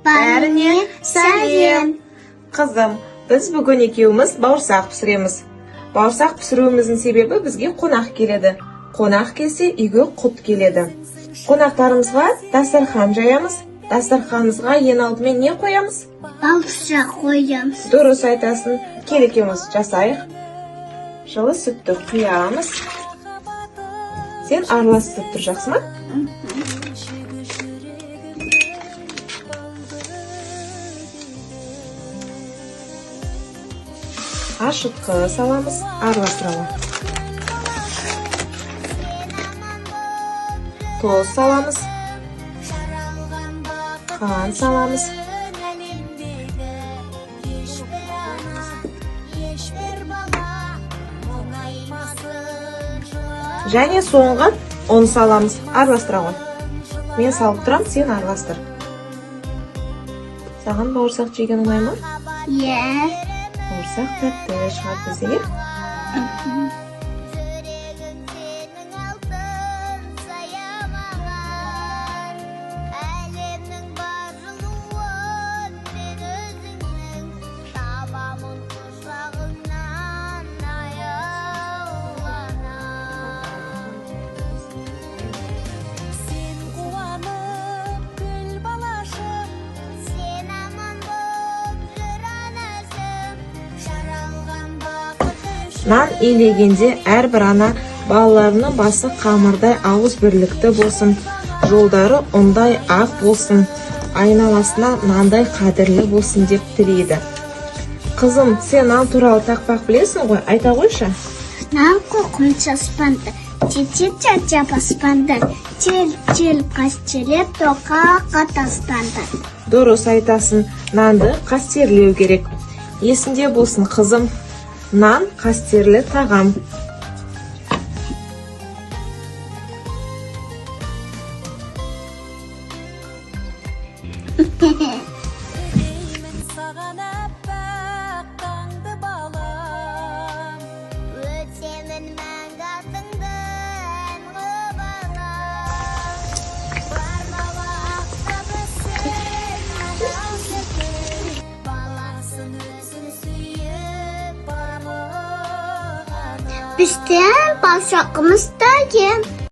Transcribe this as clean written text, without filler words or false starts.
Bәріне сәлем. Қызым, біз бүгін екеуміз бауырсақ пісіреміз. Бауырсақ пісіруіміздің себебі бізге қонақ келеді. Қонақ келсе, үйге құт келеді. Қонақтарымызға дастархан жаямыз. Дастарханымызға ең алдымен не қоямыз? Бауырсақ қоямыз. Дұрыс айтасың. Кел екеуміз жасайық. Жылы сүтті құямыз. Сен араластырып тұр, жақсы ма? Ашытқы саламыз, араластыралым. Тоз саламыз. Қан саламыз. Және соңғы ұн саламыз, араластыралым. Мен салып тұрам, сен араластыр. Саған бауырсақ жеген ұнай ма? Иә. Бауырсақ тәтті шығады бізге. Нан илегенде әрбір ана балаларының басы қамырдай ауыз бірлікті болсын, жолдары ұндай ақ болсын, айналасына нандай қадірлі болсын деп тілейді. Қызым, сен нан туралы тақпақ білесің ғой, айта қойшы. Нан қоқынша аспанды, чече-чачап аспанды, чел-чел қастерлеп тоқа қатастанды. Дұрыс айтасың, нанды қастерлеу керек. Есінде болсын, қызым. Нан қастерлі тағам. Bizden baursağımız da